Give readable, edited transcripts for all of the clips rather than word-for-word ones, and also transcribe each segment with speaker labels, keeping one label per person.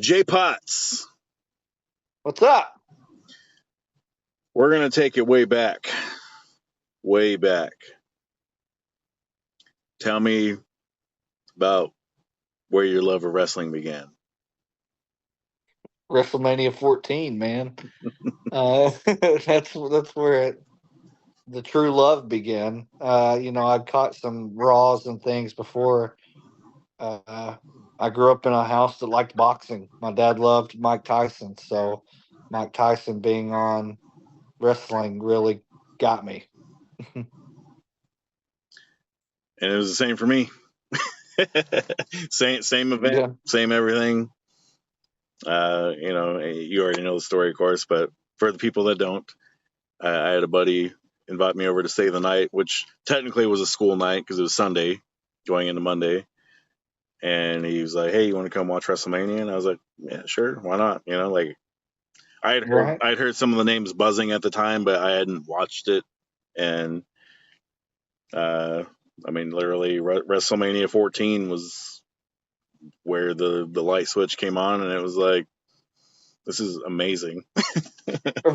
Speaker 1: J Pottz.
Speaker 2: What's up?
Speaker 1: We're going to take it way back. Way back. Tell me about where your love of wrestling began.
Speaker 2: WrestleMania 14, man. That's where the true love began. I'd caught some Raws and things before. I grew up in a house that liked boxing. My dad loved Mike Tyson, so Mike Tyson being on wrestling really got me.
Speaker 1: And it was the same for me. same event,
Speaker 2: Yeah.
Speaker 1: same everything. You already know the story, of course, but for the people that don't, I had a buddy invite me over to stay the night, which technically was a school night because it was Sunday going into Monday. And he was like, "Hey, you want to come watch WrestleMania?" And I was like, "Yeah, sure, why not?" I'd heard some of the names buzzing at the time, but I hadn't watched it. And literally, WrestleMania 14 was where the light switch came on, and it was like, this is amazing.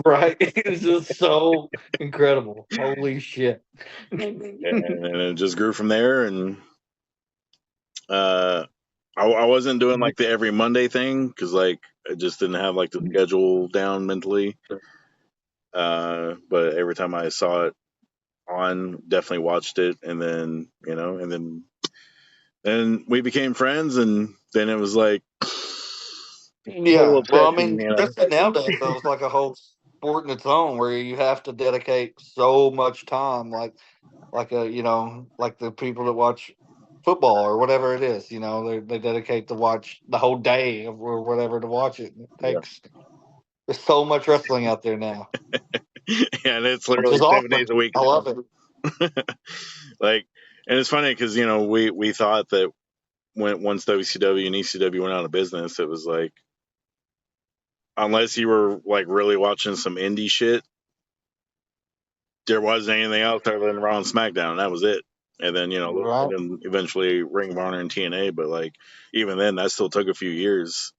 Speaker 2: Right. It's just so incredible. Holy shit.
Speaker 1: And it just grew from there. And I wasn't doing like the every Monday thing because I just didn't have like the schedule down mentally. But every time I saw it on, definitely watched it. And then, then we became friends, and then it was like,
Speaker 2: Yeah, well, I
Speaker 1: obsession,
Speaker 2: mean, especially nowadays, though, it's like a whole sport in its own where you have to dedicate so much time, like the people that watch football or whatever it is, they dedicate to watch the whole day or whatever to watch it. There's so much wrestling out there now.
Speaker 1: Yeah, and it's
Speaker 2: Which
Speaker 1: literally
Speaker 2: is
Speaker 1: 7
Speaker 2: awesome.
Speaker 1: days a week.
Speaker 2: I love it.
Speaker 1: And it's funny because we thought that once WCW and ECW went out of business, it was like, unless you were like really watching some indie shit, there wasn't anything else other than Raw and SmackDown. That was it. And then
Speaker 2: Right.
Speaker 1: and then eventually Ring of Honor and TNA, but like even then, that still took a few years.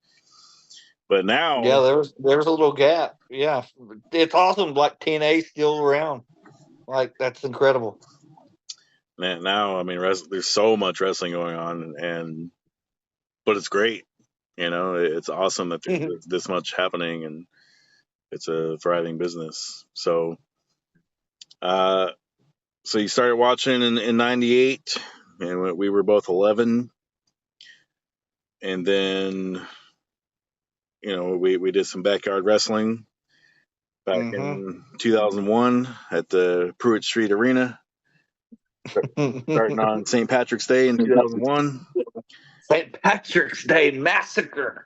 Speaker 1: But now,
Speaker 2: Yeah, there's a little gap. Yeah, it's awesome. Like TNA's still around. Like that's incredible.
Speaker 1: now, I mean, there's so much wrestling going on, but it's great. It's awesome that there's this much happening, and it's a thriving business. So, so you started watching in '98, and we were both 11, and then we did some backyard wrestling back in 2001 at the Pruitt Street Arena, starting on St. Patrick's Day in 2001.
Speaker 2: St. Patrick's Day Massacre.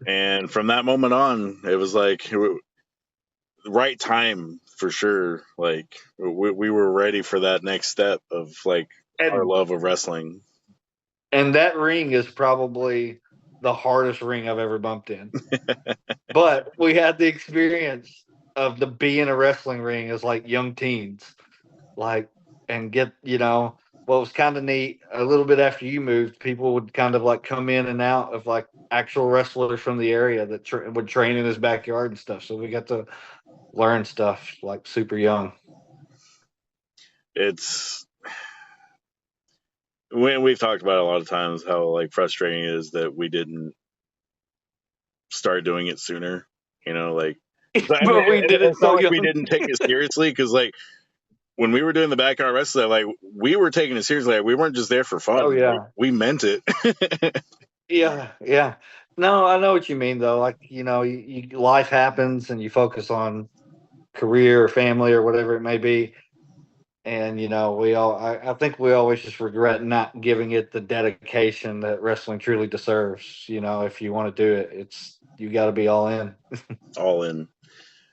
Speaker 1: And from that moment on, it was like the right time for sure. Like we were ready for that next step of like our love of wrestling.
Speaker 2: And that ring is probably the hardest ring I've ever bumped in. But we had the experience of the being a wrestling ring as like young teens. And get, what was kind of neat, a little bit after you moved, people would kind of like come in and out of like actual wrestlers from the area that would train in his backyard and stuff. So we got to learn stuff like super young.
Speaker 1: It's we've talked about it a lot of times how like frustrating it is that we didn't start doing it sooner.
Speaker 2: But we did it
Speaker 1: it's not
Speaker 2: so
Speaker 1: like
Speaker 2: young.
Speaker 1: we didn't take it seriously because like when we were doing the backyard wrestling, like we were taking it seriously. Like, we weren't just there for fun.
Speaker 2: Oh yeah,
Speaker 1: like, we meant it.
Speaker 2: yeah. No, I know what you mean though. Like life happens and you focus on career or family or whatever it may be. And I think we always just regret not giving it the dedication that wrestling truly deserves. If you want to do it, you got to be all in.
Speaker 1: All in.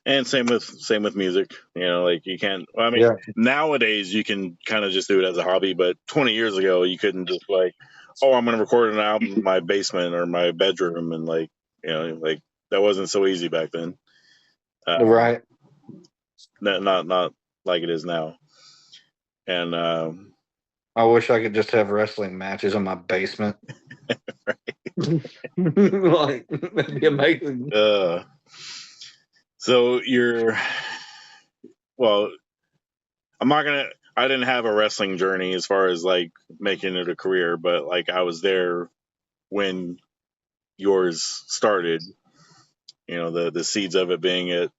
Speaker 1: And same with music. Like you can't. I mean,
Speaker 2: Yeah.
Speaker 1: nowadays you can kind of just do it as a hobby, but 20 years ago you couldn't just like, oh, I'm going to record an album in my basement or my bedroom, and like that wasn't so easy back then.
Speaker 2: Right.
Speaker 1: Not like it is now. And
Speaker 2: I wish I could just have wrestling matches in my basement.
Speaker 1: Right.
Speaker 2: Like, that'd be amazing.
Speaker 1: So you're, well, I'm not gonna. I didn't have a wrestling journey as far as like making it a career, but like I was there when yours started. You know, the seeds of it being at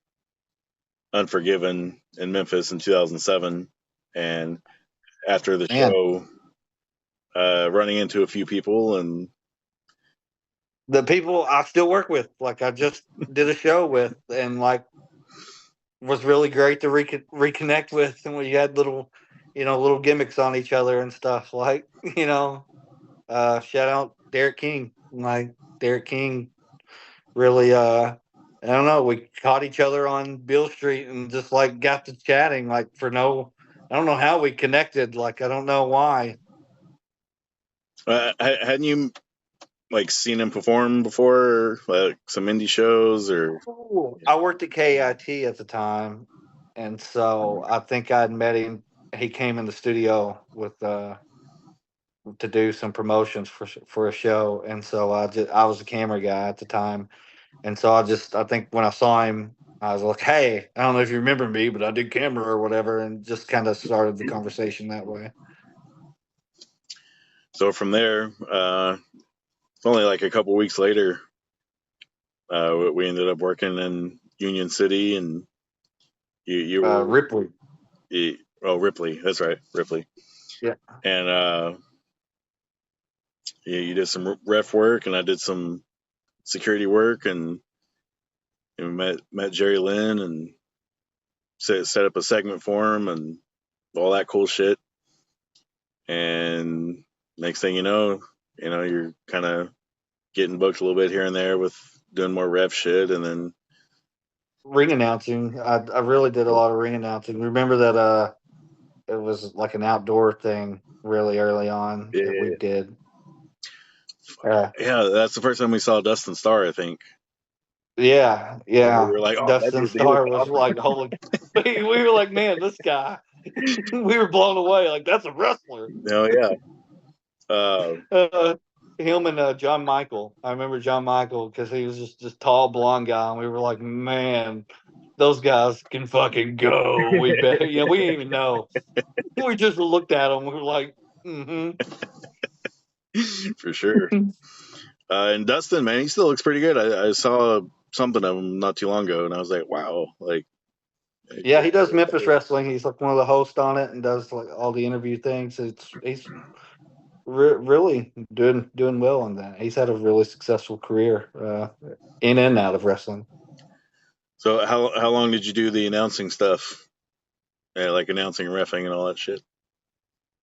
Speaker 1: Unforgiven in Memphis in 2007, and after the
Speaker 2: Man,
Speaker 1: show, running into a few people, and
Speaker 2: the people I still work with, like I just did a show with, and like was really great to reconnect with, and we had little, little gimmicks on each other and stuff. Like, shout out Derek King. Like Derek King really, I don't know, we caught each other on Bill Street and just like got to chatting like for no, I don't know how we connected. Like I don't know why.
Speaker 1: hadn't you like seen him perform before, like some indie shows or?
Speaker 2: I worked at KIT at the time, and so I think I'd met him. He came in the studio with to do some promotions for a show, and so I was a camera guy at the time, and so I think when I saw him, I was like, "Hey, I don't know if you remember me, but I did camera or whatever," and just kind of started the conversation that way.
Speaker 1: So from there, it's only like a couple weeks later, we ended up working in Union City, and you were
Speaker 2: Ripley,
Speaker 1: Ripley. That's right, Ripley.
Speaker 2: yeah,
Speaker 1: And you did some ref work, and I did some security work, and we met Jerry Lynn and set up a segment for him and all that cool shit. And next thing you know you're kind of getting booked a little bit here and there with doing more ref shit, and then
Speaker 2: ring announcing. I really did a lot of ring announcing. Remember that it was like an outdoor thing really early on that we
Speaker 1: yeah,
Speaker 2: did. Uh,
Speaker 1: yeah, that's the first time we saw Dustin Starr, I think.
Speaker 2: yeah,
Speaker 1: And we
Speaker 2: yeah.
Speaker 1: were like, oh, that
Speaker 2: Dustin
Speaker 1: dude, he looks
Speaker 2: Starr was
Speaker 1: awesome.
Speaker 2: like, holy. We were like, man, this guy. We were blown away. Like that's a wrestler.
Speaker 1: No, yeah. Uh,
Speaker 2: Uh, Him and John Michael. I remember John Michael because he was just tall blonde guy, and we were like, man, those guys can fucking go. We bet. We didn't even know. We just looked at them. We were like, mm-hmm.
Speaker 1: for sure. And Dustin, man, he still looks pretty good. I saw something of him not too long ago, and I was like, wow, like,
Speaker 2: Yeah, he does Memphis wrestling. He's like one of the hosts on it and does like all the interview things. He's really doing well on that. He's had a really successful career in and out of wrestling.
Speaker 1: so how long did you do the announcing stuff? Yeah, like announcing, refing, and all that shit.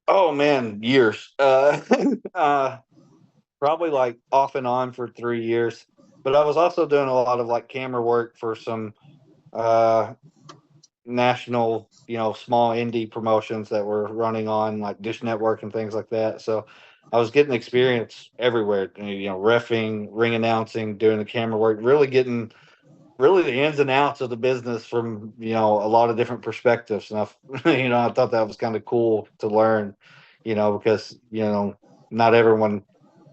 Speaker 2: Oh man, years. Probably like off and on for 3 years. But I was also doing a lot of like camera work for some uh national, small indie promotions that were running on like Dish Network and things like that. So I was getting experience everywhere, refing, ring announcing, doing the camera work, really getting really the ins and outs of the business from, a lot of different perspectives. And I thought that was kind of cool to learn, because, not everyone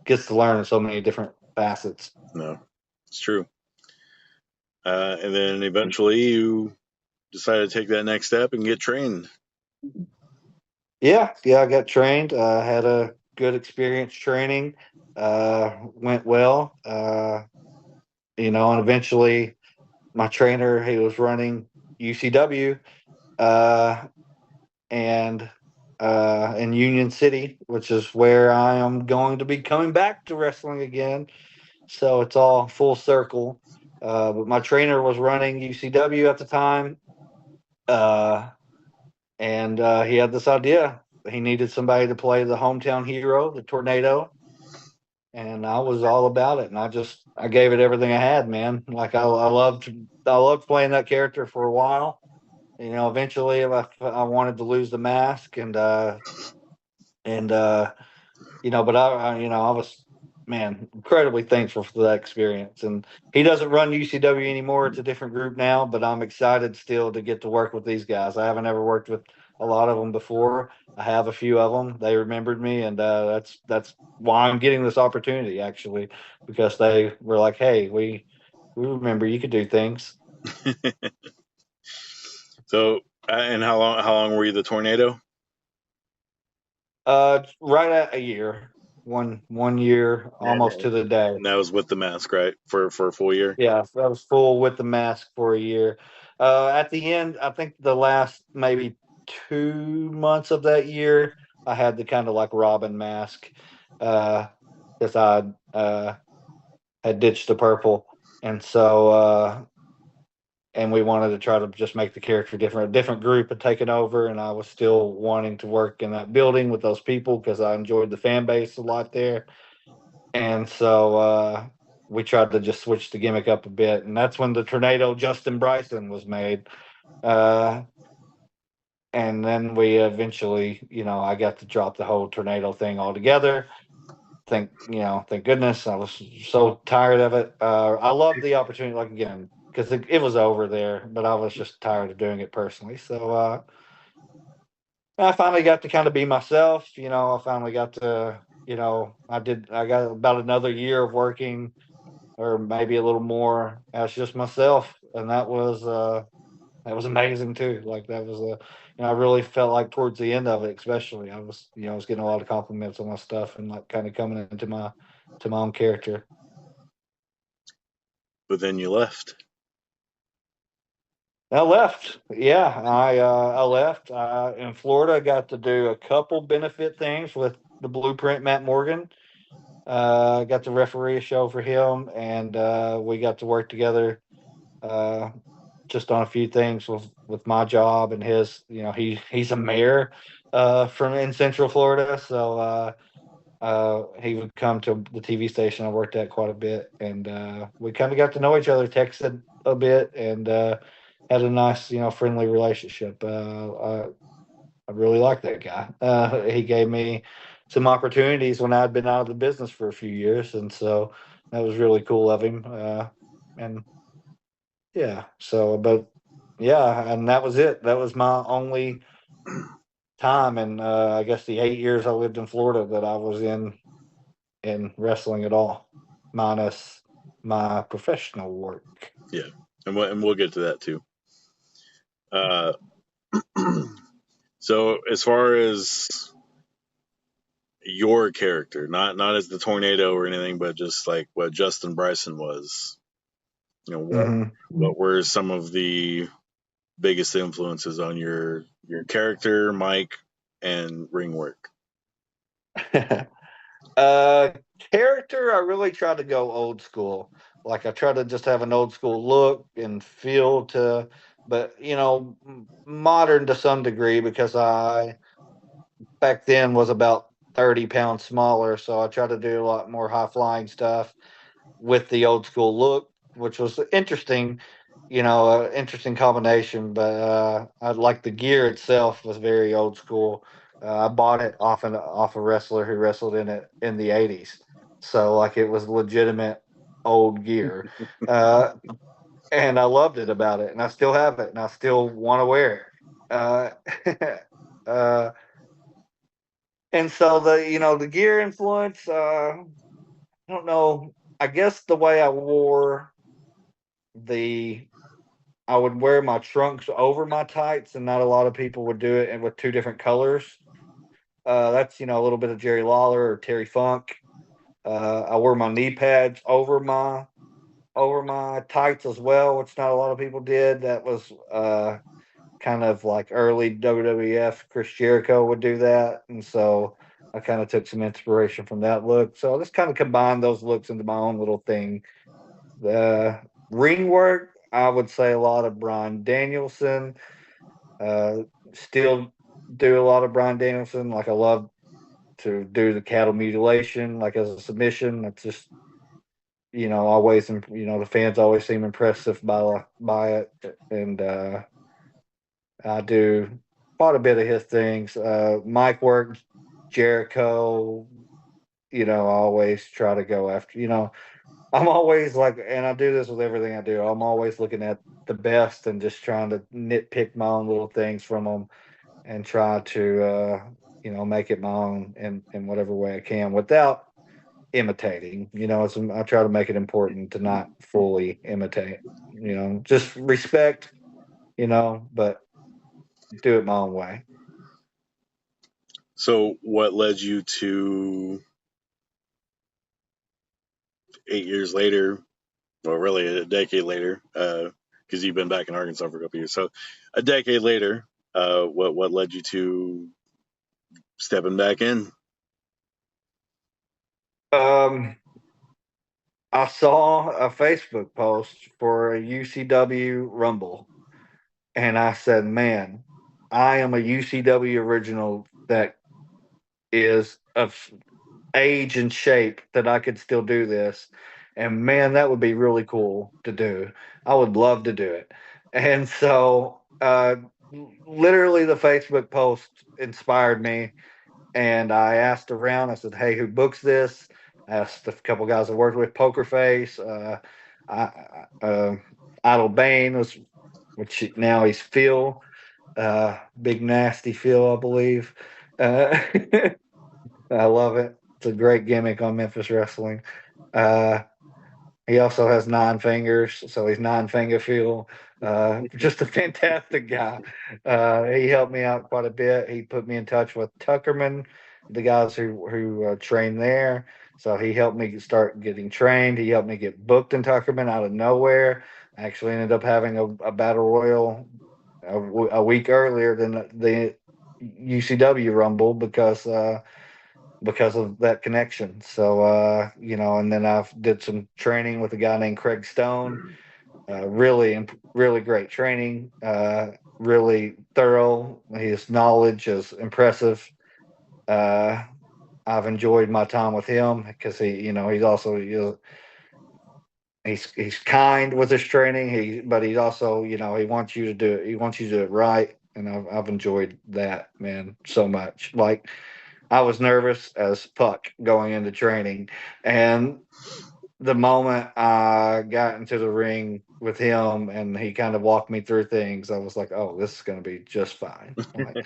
Speaker 2: gets to learn so many different facets.
Speaker 1: No, it's true. And then eventually you decided to take that next step and get trained.
Speaker 2: Yeah, yeah, I got trained. Had a good experience training. Went well. And eventually my trainer, he was running UCW, uh, and in Union City, which is where I am going to be coming back to wrestling again. So it's all full circle. But my trainer was running UCW at the time, uh, and he had this idea. He needed somebody to play the hometown hero, the Tornado, and I was all about it. And I gave it everything I had, man. Like I loved playing that character for a while. Eventually I wanted to lose the mask, and but I was, man, incredibly thankful for that experience. And he doesn't run UCW anymore; it's a different group now. But I'm excited still to get to work with these guys. I haven't ever worked with a lot of them before. I have a few of them. They remembered me, and that's why I'm getting this opportunity actually, because they were like, "Hey, we remember you could do things."
Speaker 1: So, and how long were you the tornado?
Speaker 2: Right at a year, one year, almost
Speaker 1: And
Speaker 2: to the day.
Speaker 1: that was with the mask, right? For a full year.
Speaker 2: Yeah, so I was full with the mask for a year. At the end, I think the last maybe 2 months of that year, I had the kind of like Robin mask, because I had ditched the purple, and so and we wanted to try to just make the character different. A different group had taken over, and I was still wanting to work in that building with those people because I enjoyed the fan base a lot there. And so we tried to just switch the gimmick up a bit, and that's when the Tornado Justin Bryson was made. Uh, and then we eventually, I got to drop the whole tornado thing altogether. Thank goodness. I was so tired of it. I loved the opportunity, like again, because it was over there, but I was just tired of doing it personally. So I finally got to kind of be myself. I finally got to, I got about another year of working, or maybe a little more, as just myself, and that was amazing too. Like that was I really felt like towards the end of it, especially, I was getting a lot of compliments on my stuff and like kind of coming into my own character.
Speaker 1: But then you left.
Speaker 2: I left. Yeah, I left. In Florida, I got to do a couple benefit things with the Blueprint Matt Morgan. Got to referee a show for him, and we got to work together uh, just on a few things with my job and his. He's a mayor from in Central Florida, so he would come to the TV station I worked at quite a bit, and we kind of got to know each other, texted a bit, and had a nice, friendly relationship. I really like that guy. He gave me some opportunities when I'd been out of the business for a few years, and so that was really cool of him. And yeah, so but yeah, and that was it. That was my only time, and I guess the 8 years I lived in Florida that I was in wrestling at all, minus my professional work.
Speaker 1: Yeah, and we'll get to that too. Uh, so as far as your character, not as the tornado or anything, but just like what Justin Bryson was. What
Speaker 2: Hmm.
Speaker 1: what were some of the biggest influences on your character, Mike, and ring work?
Speaker 2: uh, Character, I really try to go old school. Like I try to just have an old school look and feel to, but modern to some degree because I back then was about 30 pounds smaller, so I try to do a lot more high flying stuff with the old school look, which was interesting, interesting combination. But I like the gear itself was very old school. I bought it off a wrestler who wrestled in it in the '80s, so like it was legitimate old gear, uh, and I loved it about it, and I still have it, and I still want to wear it. Uh, uh, and so the gear influence. I don't know. I guess the way I wore the I would wear my trunks over my tights, and not a lot of people would do it, and with two different colors. That's a little bit of Jerry Lawler or Terry Funk. I wore my knee pads over my tights as well, which not a lot of people did. That was kind of like early WWF. Chris Jericho would do that, and so I kind of took some inspiration from that look. So I just kind of combined those looks into my own little thing. The ring work, I would say a lot of Brian Danielson. Uh, Still do a lot of Brian Danielson. Like I love to do the cattle mutilation, like as a submission. That's just always the fans always seem impressive by it, and I do quite a bit of his things. Mike work, Jericho. I always try to go after. I'm always like, and I do this with everything I do. I'm always looking at the best and just trying to nitpick my own little things from them. and try to make it my own in whatever way I can without imitating. I try to make it important to not fully imitate. Just respect. But do it my own way.
Speaker 1: So, what led you to 8 years later, or really a decade later, because you've been back in Arkansas for a couple years. So, a decade later, what led you to stepping back in?
Speaker 2: Um, I saw a Facebook post for a UCW Rumble, and I said, "Man, I am a UCW original that is of age and shape that I could still do this. And man, that would be really cool to do. I would love to do it." And so, literally, the Facebook post inspired me. And I asked around, I said, "Hey, who books this?" I asked a couple guys I worked with, Poker Face, AudioVein was, which now he's Phil, Big Nasty Phil, I believe. Uh, I love it. It's a great gimmick on Memphis Wrestling. Uh, he also has 9 fingers, so he's 9 finger Phil. Just a fantastic guy. He helped me out quite a bit. He put me in touch with Tuckerman, the guys who train there. So he helped me start getting trained. He helped me get booked in Tuckerman out of nowhere. I actually ended up having a battle royal a week earlier than the UCW Rumble because of that connection. So, and then I did some training with a guy named Craig Stone. Really great training. Really thorough. His knowledge is impressive. Uh, I've enjoyed my time with him because he's also he's kind with his training. But he's also he wants you to do it. He wants you to do it right, and I've enjoyed that, man, so much. Like, I was nervous as fuck going into training, and the moment I got into the ring with him and he kind of walked me through things, I was like, "Oh, this is going to be just fine." Like,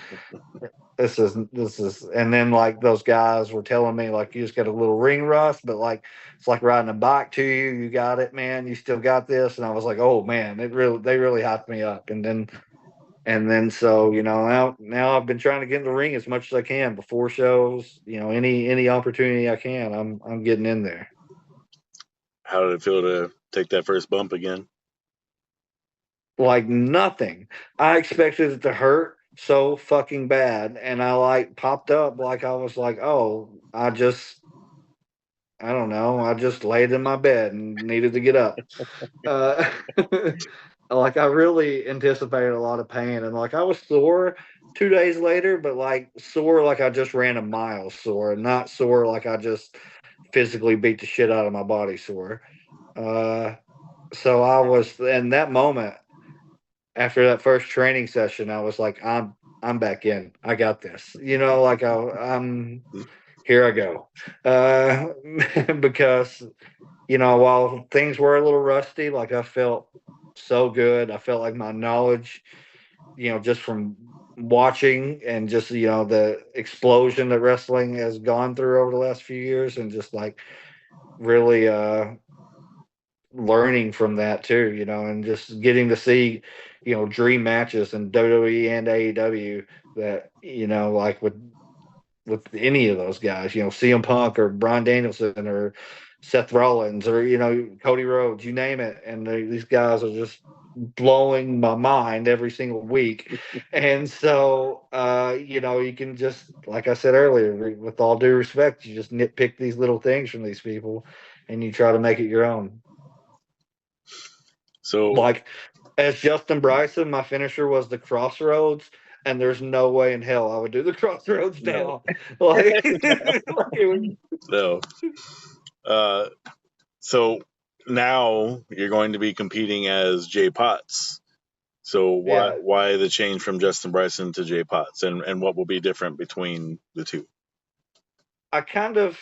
Speaker 2: this is, and then like those guys were telling me like you just got a little ring rust, but like it's like riding a bike to you. You got it, man. You still got this, and I was like, "Oh man, they really hyped me up." And then so now I've been trying to get in the ring as much as I can before shows. Any opportunity I can, I'm getting in there.
Speaker 1: How did it feel to take that first bump again?
Speaker 2: Like nothing. I expected it to hurt so fucking bad, and I like popped up like I was like, "Oh, I don't know, I just laid in my bed and needed to get up." Uh, like I really anticipated a lot of pain, and like I was sore 2 days later, but like sore like I just ran a mile sore, not sore like I just physically beat the shit out of my body sore. Uh, so I was in that moment after that first training session, I was like, I'm back in. I got this. Like I'm here I go. Because while things were a little rusty, like I felt so good. I felt like my knowledge, just from watching and just the explosion that wrestling has gone through over the last few years, and just like really learning from that too, and just getting to see, dream matches in WWE and AEW that, like with any of those guys, CM Punk or Bryan Danielson or Seth Rollins or, Cody Rhodes, you name it. And these guys are just blowing my mind every single week. And so, you can just, like I said earlier, with all due respect, you just nitpick these little things from these people and you try to make it your own.
Speaker 1: So,
Speaker 2: Like, as Justin Bryson, my finisher was the Crossroads, and there's no way in hell I would do the Crossroads
Speaker 1: no,
Speaker 2: now. Like, like it was,
Speaker 1: no. Uh, so now you're going to be competing as Jay Pottz. So why
Speaker 2: yeah.
Speaker 1: why the change from Justin Bryson to Jay Pottz, and what will be different between the two?
Speaker 2: I kind of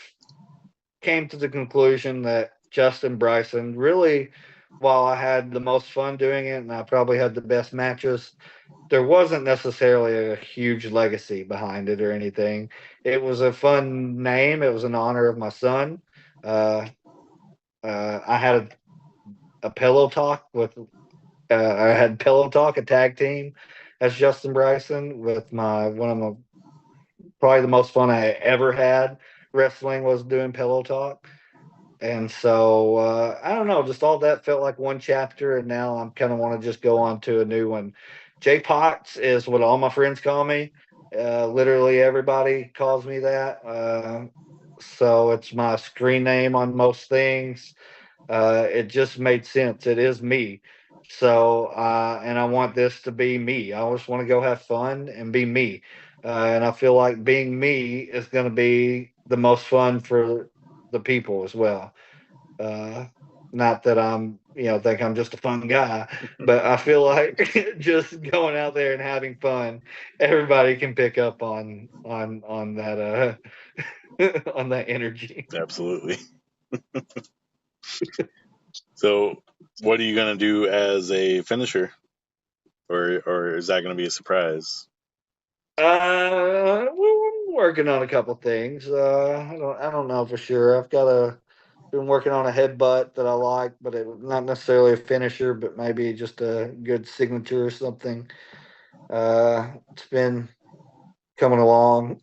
Speaker 2: came to the conclusion that Justin Bryson really while I had the most fun doing it and I probably had the best matches, there wasn't necessarily a huge legacy behind it or anything. It was a fun name. It was in honor of my son. Uh, I had a pillow talk with. I had pillow talk, a tag team, as Justin Bryson with my one of my probably the most fun I ever had wrestling was doing pillow talk. And so I don't know, just all that felt like one chapter, and now I'm kind of want to just go on to a new one. Jay Potts is what all my friends call me. Literally everybody calls me that. So it's my screen name on most things. It just made sense. It is me. So and I want this to be me. I just want to go have fun and be me. And I feel like being me is going to be the most fun for the people as well. Uh, Not that I'm, think I'm just a fun guy, but I feel like just going out there and having fun, everybody can pick up on that on that energy.
Speaker 1: Absolutely. So, what are you gonna do as a finisher, or is that gonna be a surprise?
Speaker 2: We're working on a couple things. I don't know for sure. Been working on a headbutt that I like, but it not necessarily a finisher, but maybe just a good signature or something. It's been coming along.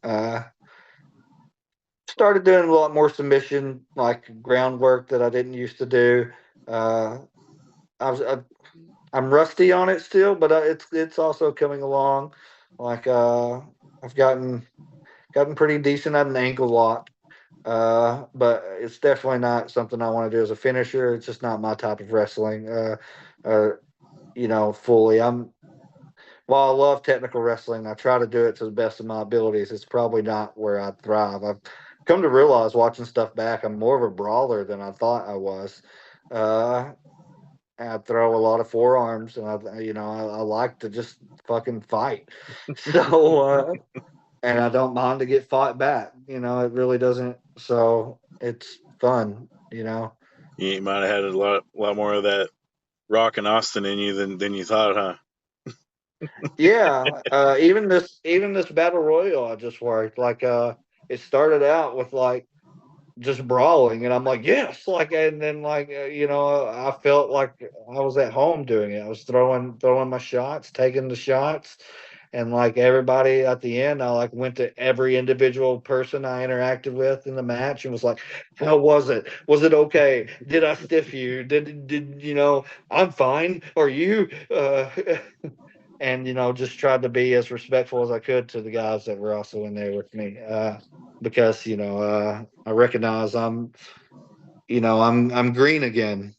Speaker 2: Started doing a lot more submission, like groundwork that I didn't used to do. Uh, I'm rusty on it still, but it's also coming along. Like I've gotten pretty decent at an ankle lock. But it's definitely not something I want to do as a finisher. It's just not my type of wrestling. Uh, fully. While I love technical wrestling, I try to do it to the best of my abilities. It's probably not where I thrive. I've come to realize watching stuff back, I'm more of a brawler than I thought I was. Uh, I throw a lot of forearms, and I like to just fucking fight. So, and I don't mind to get fought back. It really doesn't. So it's fun.
Speaker 1: You might have had a lot more of that Rock and Austin in you than you thought, huh?
Speaker 2: Yeah. Even this battle royal I just worked, like it started out with like just brawling, and I'm like, yes, like, and then like I felt like I was at home doing it. I was throwing my shots, taking the shots, and like everybody at the end, I like went to every individual person I interacted with in the match and was like, how was it? Was it okay? Did I stiff you? Did I'm fine. Are you? And just tried to be as respectful as I could to the guys that were also in there with me. Because I recognize I'm green again.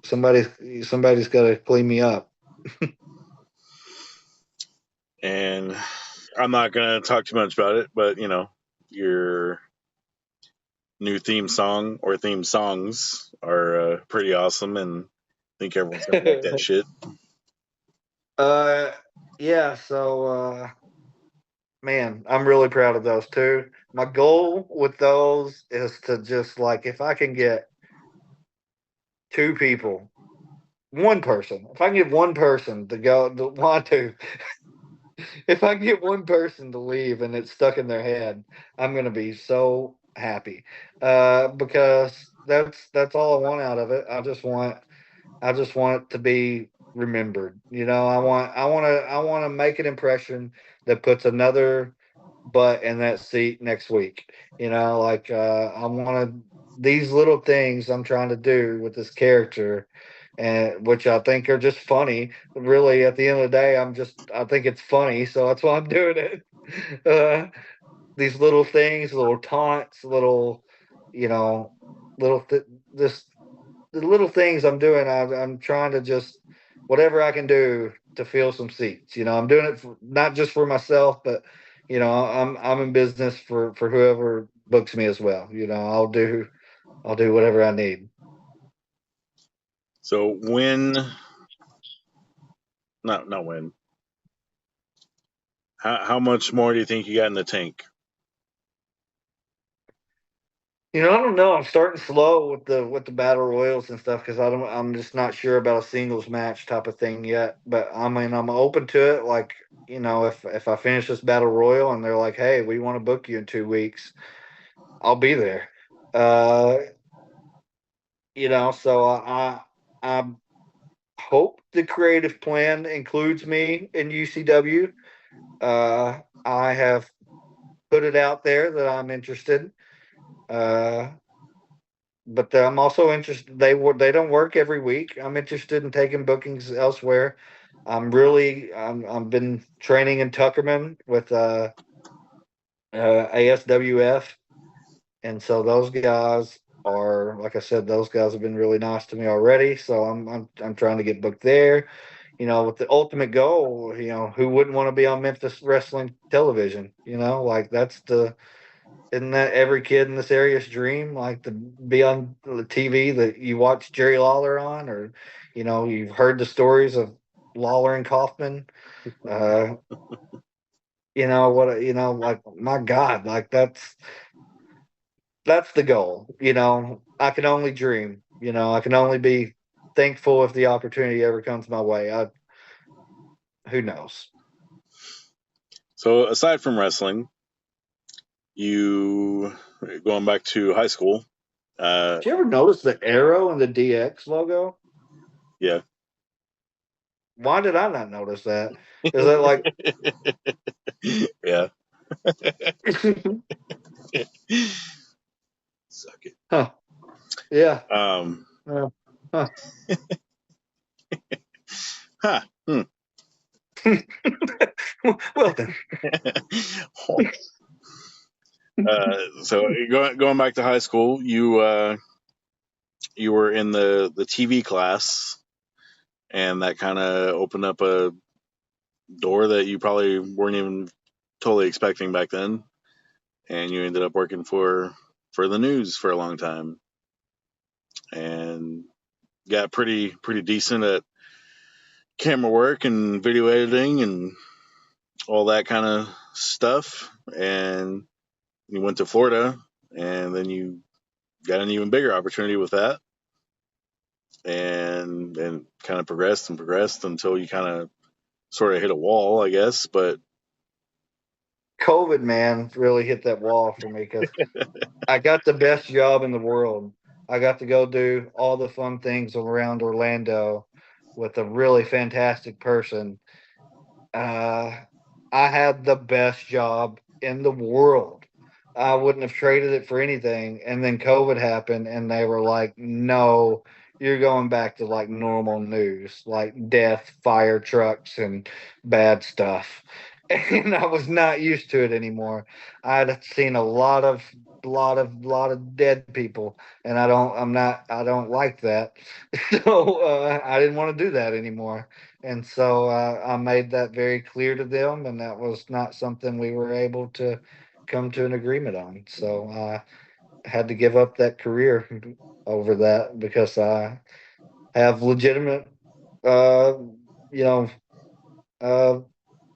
Speaker 2: Somebody's got to clean me up.
Speaker 1: And I'm not gonna talk too much about it, but your new theme song or theme songs are pretty awesome, and I think everyone's gonna like that shit.
Speaker 2: uh, yeah. So, man, I'm really proud of those too. My goal with those is to just like if I can get two people, one person, if I can get one person to want to, if I can get one person to leave and it's stuck in their head, I'm gonna be so happy. Because that's all I want out of it. I just want it to be remembered. I want to make an impression that puts another butt in that seat next week. Like I want to these little things I'm trying to do with this character, and which I think are just funny. Really, at the end of the day, I think it's funny, so that's why I'm doing it. Uh, these little things, little taunts, little, you know, little this the little things I'm doing. I'm trying to just whatever I can do to fill some seats. I'm doing it not just for myself, but I'm in business for whoever books me as well. I'll do whatever I need.
Speaker 1: So when, not when, how much more do you think you got in the tank?
Speaker 2: I don't know. I'm starting slow with the battle royals and stuff because I'm just not sure about a singles match type of thing yet. But I mean, I'm open to it. Like, if I finish this battle royal and they're like, "Hey, we want to book you in 2 weeks," I'll be there. Uh, so I hope the creative plan includes me in UCW. I have put it out there that I'm interested. Uh, but I'm also interested. They don't work every week. I'm interested in taking bookings elsewhere. I've been training in Tuckerman with ASWF, and so those guys are, like I said, those guys have been really nice to me already. So I'm trying to get booked there. With the ultimate goal. Who wouldn't want to be on Memphis wrestling television? Like that's the isn't that every kid in this area's dream? Like to be on the TV that you watch Jerry Lawler on, or you've heard the stories of Lawler and Kaufman. Uh, like my God, like that's the goal. I can only dream. I can only be thankful if the opportunity ever comes my way. Who knows?
Speaker 1: So aside from wrestling, you going back to high school.
Speaker 2: Did you ever notice the arrow and the DX logo?
Speaker 1: Yeah.
Speaker 2: Why did I not notice that? Is that like
Speaker 1: Yeah. Suck it.
Speaker 2: huh? Yeah.
Speaker 1: Um.
Speaker 2: Uh, huh.
Speaker 1: Huh. Hmm.
Speaker 2: Well then,
Speaker 1: So going back to high school, you were in the TV class, and that kind of opened up a door that you probably weren't even totally expecting back then, and you ended up working for the news for a long time, and got pretty decent at camera work and video editing and all that kind of stuff. And you went to Florida, and then you got an even bigger opportunity with that, and kind of progressed and progressed until you kind of sort of hit a wall, I guess. But
Speaker 2: COVID man really hit that wall for me because I got the best job in the world. I got to go do all the fun things around Orlando with a really fantastic person. Uh, I had the best job in the world. I wouldn't have traded it for anything. And then COVID happened, and they were like, no, you're going back to like normal news, like death, fire trucks, and bad stuff. And I was not used to it anymore. I'd seen a lot of dead people, and I don't like that. So I didn't want to do that anymore. And so I made that very clear to them, and that was not something we were able to come to an agreement on. So I had to give up that career over that because I have legitimate, uh, you know, uh,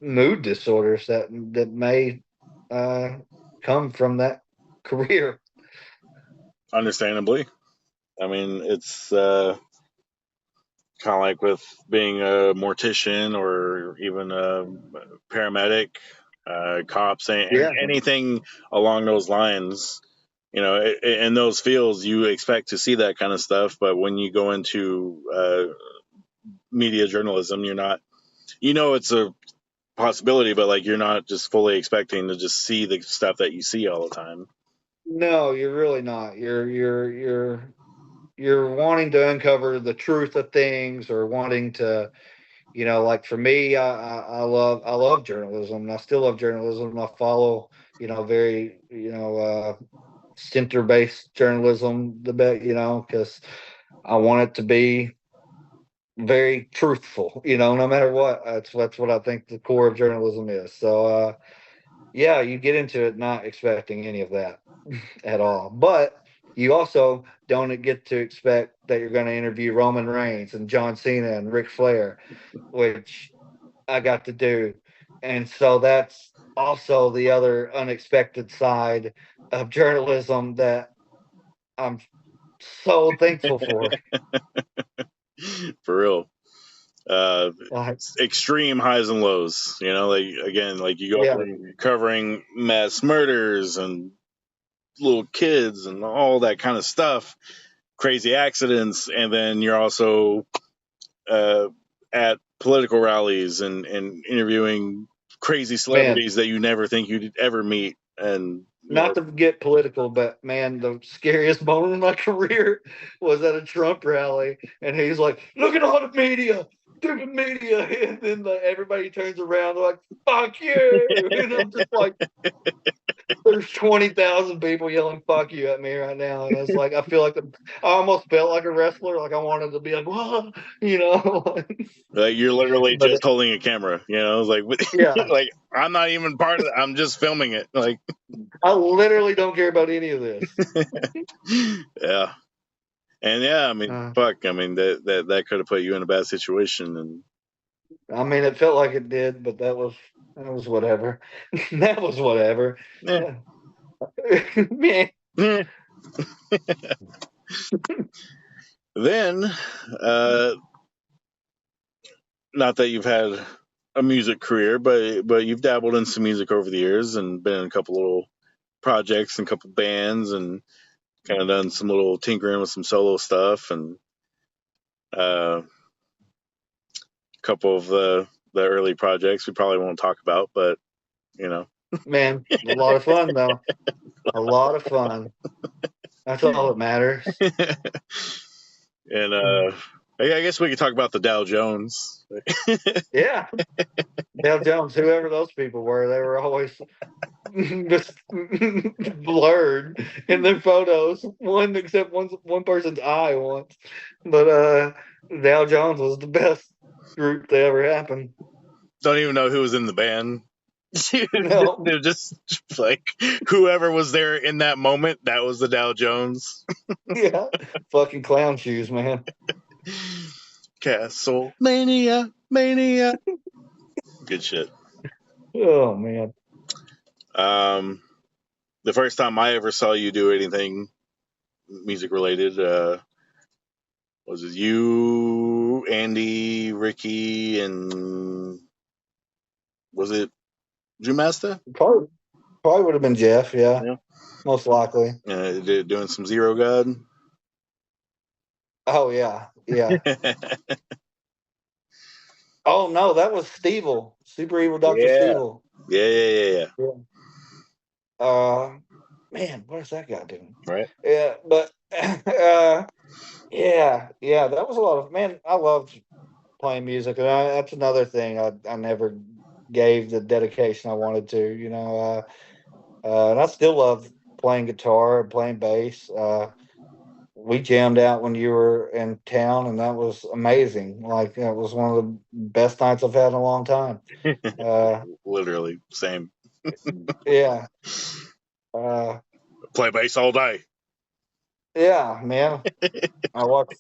Speaker 2: mood disorders that may uh, come from that career.
Speaker 1: understandably, I mean, it's kind of like with being a mortician or even a paramedic, cops,
Speaker 2: Yeah.
Speaker 1: anything along those lines. In those fields, you expect to see that kind of stuff, but when you go into media journalism, you're not. It's a possibility, but like you're not just fully expecting to just see the stuff that you see all the time.
Speaker 2: No, you're really not. You're wanting to uncover the truth of things or wanting to, like for me, I love journalism, and I still love journalism. I follow, very, center based journalism the best, because I want it to be very truthful, no matter what. That's what I think the core of journalism is. So yeah, you get into it not expecting any of that at all. But you also don't get to expect that you're going to interview Roman Reigns and John Cena and Ric Flair, which I got to do. And so that's also the other unexpected side of journalism that I'm so thankful for.
Speaker 1: For real.
Speaker 2: Like,
Speaker 1: Extreme highs and lows. You know, like again, like you go
Speaker 2: yeah,
Speaker 1: from covering mass murders and little kids and all that kind of stuff, crazy accidents, and then you're also uh, at political rallies and interviewing crazy
Speaker 2: man.
Speaker 1: celebrities that you never think you'd ever meet, and you
Speaker 2: Not
Speaker 1: know,
Speaker 2: to get political, but man, the scariest moment of my career was at a Trump rally, and he's like, "Look at all the media, the media," and then everybody turns around, they're like, "Fuck you," and I'm just like, "There's 20,000 people yelling 'fuck you' at me right now," and it's like I feel like I almost felt like a wrestler, like I wanted to be like, "Whoa," you know,
Speaker 1: like you're literally
Speaker 2: but
Speaker 1: just holding a camera. You know, it's like
Speaker 2: yeah,
Speaker 1: like I'm not even part of it. I'm just filming it. Like,
Speaker 2: I literally don't care about any of this.
Speaker 1: yeah. And yeah, I mean,
Speaker 2: Uh,
Speaker 1: fuck. I mean, that could have put you in a bad situation. And
Speaker 2: I mean, it felt like it did, but that was whatever. That was whatever.
Speaker 1: yeah,
Speaker 2: Yeah. Man,
Speaker 1: yeah. Then, uh, not that you've had a music career, but you've dabbled in some music over the years and been in a couple little projects and a couple bands and kind of done some little tinkering with some solo stuff and a couple of the early projects we probably won't talk about, but you know.
Speaker 2: man, a lot of fun though. A lot of fun. That's all that matters.
Speaker 1: And I guess we could talk about the Dow Jones.
Speaker 2: Yeah, Dale Jones, whoever those people were, they were always just blurred in their photos. One except one person's eye once, but Dale Jones was the best group that ever happened.
Speaker 1: Don't even know who was in the band.
Speaker 2: No,
Speaker 1: They're just like whoever was there in that moment, that was the Dow Jones.
Speaker 2: yeah, fucking clown shoes, man.
Speaker 1: Castle Mania, Mania. Good shit.
Speaker 2: Oh man.
Speaker 1: Um, the first time I ever saw you do anything music related was it you, Andy, Ricky, and was it Drew Master?
Speaker 2: Probably would have been Jeff, yeah.
Speaker 1: Yeah,
Speaker 2: Most likely.
Speaker 1: doing some Zero God.
Speaker 2: Oh yeah, yeah.
Speaker 1: Yeah,
Speaker 2: Oh no, that was Stevel. Super Evil Dr.
Speaker 1: yeah,
Speaker 2: Stevel.
Speaker 1: yeah.
Speaker 2: Yeah. Uh man, what is that guy doing?
Speaker 1: Right.
Speaker 2: Yeah, but yeah, that was a lot of man, I loved playing music, and that's another thing I never gave the dedication I wanted to, and I still love playing guitar and playing bass. We jammed out when you were in town, and that was amazing. Like it was one of the best nights I've had in a long time. Uh,
Speaker 1: Literally, same.
Speaker 2: yeah, uh,
Speaker 1: Play bass all day.
Speaker 2: yeah, man. I watched.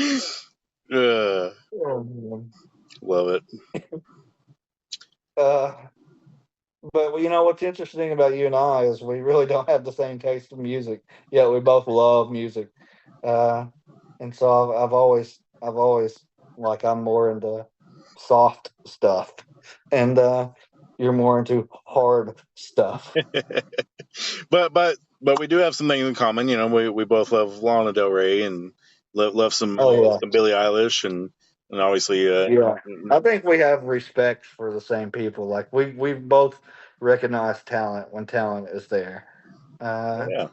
Speaker 1: uh,
Speaker 2: Oh, man.
Speaker 1: love it.
Speaker 2: Uh, but you know what's interesting about you and I is we really don't have the same taste in music. Yet we both love music, uh, and so I've always like I'm more into soft stuff, and you're more into hard stuff.
Speaker 1: But we do have some things in common. You know, we both love Lana Del Rey and love
Speaker 2: Oh yeah,
Speaker 1: some Billie Eilish and obviously
Speaker 2: yeah. I think we have respect for the same people. Like we both recognize talent when talent is there. Uh,
Speaker 1: yeah,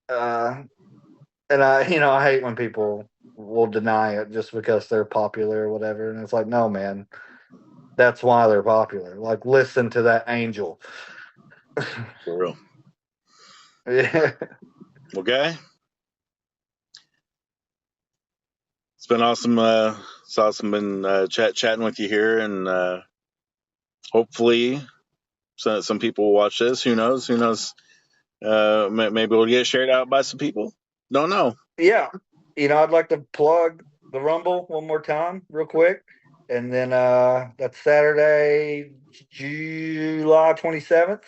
Speaker 2: uh, and I hate when people will deny it just because they're popular or whatever. And it's like, no, man, that's why they're popular. Like, listen to that angel.
Speaker 1: for real.
Speaker 2: Yeah.
Speaker 1: Well, guy, it's been awesome. It's awesome been chatting with you here, and hopefully some people will watch this. Who knows? Who knows? Maybe we'll get shared out by some people. Don't know.
Speaker 2: Yeah. I'd like to plug the Rumble one more time, real quick. And then that's Saturday, July 27th.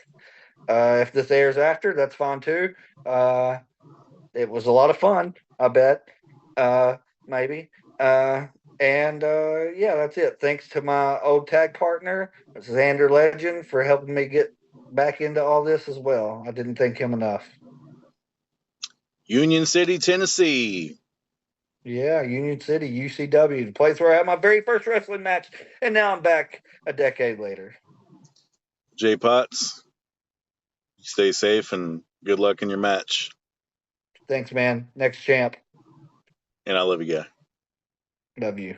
Speaker 2: If this airs after, that's fine too. It was a lot of fun, I bet. Maybe. And yeah, that's it. Thanks to my old tag partner, Xander Legend, for helping me get back into all this as well. I didn't thank him enough.
Speaker 1: Union City, Tennessee.
Speaker 2: Yeah, Union City, UCW, the place where I had my very first wrestling match, and now I'm back a decade later.
Speaker 1: Jay Pottz, stay safe and good luck in your match.
Speaker 2: Thanks, man. Next champ.
Speaker 1: And I love you, guy.
Speaker 2: Love you.